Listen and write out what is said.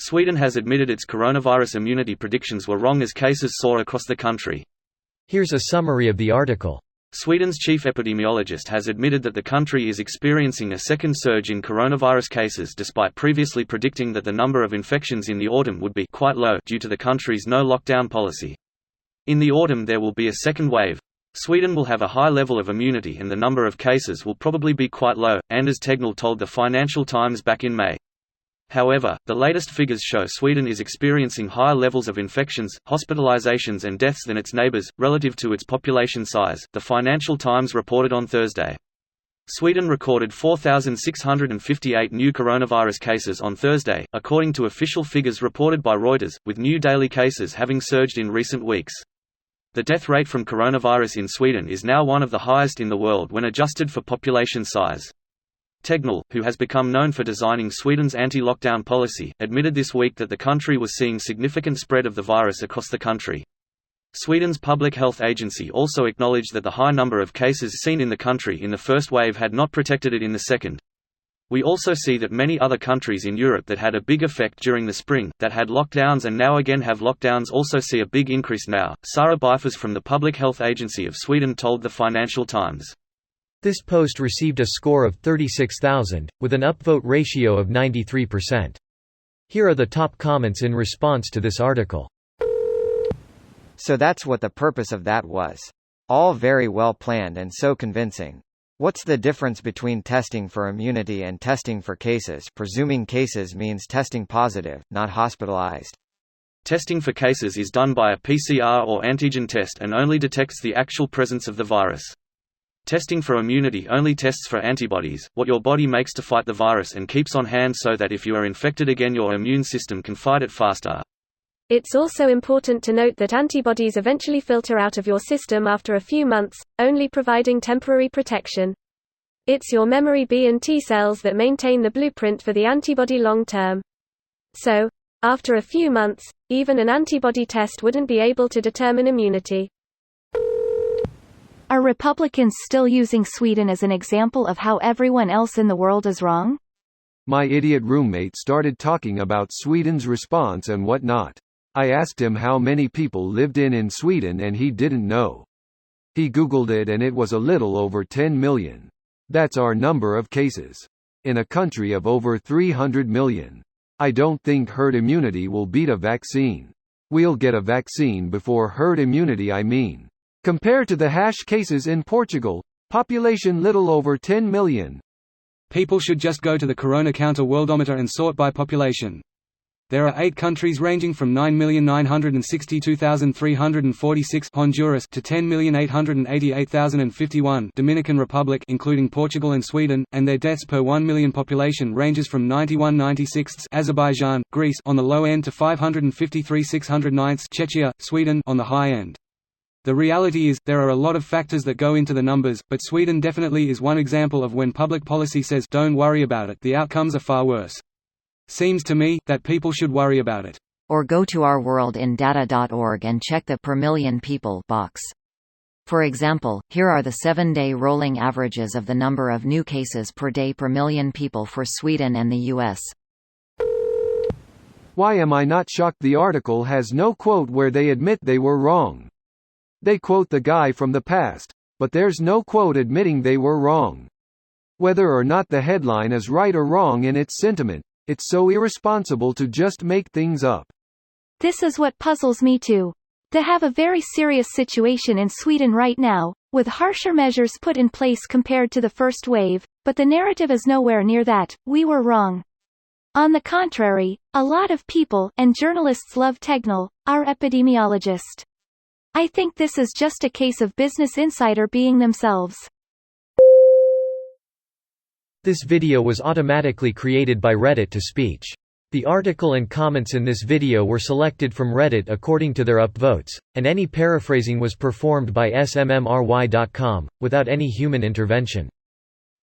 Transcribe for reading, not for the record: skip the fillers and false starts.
Sweden has admitted its coronavirus immunity predictions were wrong as cases soar across the country. Here's a summary of the article. Sweden's chief epidemiologist has admitted that the country is experiencing a second surge in coronavirus cases despite previously predicting that the number of infections in the autumn would be quite low due to the country's no-lockdown policy. In the autumn there will be a second wave. Sweden will have a high level of immunity and the number of cases will probably be quite low, Anders Tegnell told the Financial Times back in May. However, the latest figures show Sweden is experiencing higher levels of infections, hospitalizations and deaths than its neighbors, relative to its population size, the Financial Times reported on Thursday. Sweden recorded 4,658 new coronavirus cases on Thursday, according to official figures reported by Reuters, with new daily cases having surged in recent weeks. The death rate from coronavirus in Sweden is now one of the highest in the world when adjusted for population size. Tegnell, who has become known for designing Sweden's anti-lockdown policy, admitted this week that the country was seeing significant spread of the virus across the country. Sweden's public health agency also acknowledged that the high number of cases seen in the country in the first wave had not protected it in the second. We also see that many other countries in Europe that had a big effect during the spring, that had lockdowns and now again have lockdowns, also see a big increase now, Sara Byfors from the Public Health Agency of Sweden told the Financial Times. This post received a score of 36,000, with an upvote ratio of 93%. Here are the top comments in response to this article. So that's what the purpose of that was. All very well planned and so convincing. What's the difference between testing for immunity and testing for cases? Presuming cases means testing positive, not hospitalized. Testing for cases is done by a PCR or antigen test and only detects the actual presence of the virus. Testing for immunity only tests for antibodies, what your body makes to fight the virus and keeps on hand so that if you are infected again your immune system can fight it faster. It's also important to note that antibodies eventually filter out of your system after a few months, only providing temporary protection. It's your memory B and T cells that maintain the blueprint for the antibody long term. So, after a few months, even an antibody test wouldn't be able to determine immunity. Are Republicans still using Sweden as an example of how everyone else in the world is wrong? My idiot roommate started talking about Sweden's response and whatnot. I asked him how many people lived in Sweden and he didn't know. He Googled it and it was a little over 10 million. That's our number of cases. In a country of over 300 million. I don't think herd immunity will beat a vaccine. We'll get a vaccine before herd immunity, I mean. Compare to the cases in Portugal, population little over 10 million. People should just go to the Corona Counter Worldometer and sort by population. There are 8 countries ranging from 9,962,346 Honduras to 10,888,051 Dominican Republic including Portugal and Sweden, and their deaths per 1 million population ranges from 91/96 Azerbaijan, Greece on the low end to 553/609 Czechia, Sweden on the high end. The reality is, there are a lot of factors that go into the numbers, but Sweden definitely is one example of when public policy says don't worry about it, the outcomes are far worse. Seems to me that people should worry about it. Or go to ourworldindata.org and check the per million people box. For example, here are the 7-day rolling averages of the number of new cases per day per million people for Sweden and the US. Why am I not shocked? The article has no quote where they admit they were wrong. They quote the guy from the past, but there's no quote admitting they were wrong. Whether or not the headline is right or wrong in its sentiment, it's so irresponsible to just make things up. This is what puzzles me too. They have a very serious situation in Sweden right now, with harsher measures put in place compared to the first wave, but the narrative is nowhere near that, we were wrong. On the contrary, a lot of people and journalists love Tegnell, our epidemiologist. I think this is just a case of Business Insider being themselves. This video was automatically created by Reddit to speech. The article and comments in this video were selected from Reddit according to their upvotes, and any paraphrasing was performed by smmry.com, without any human intervention.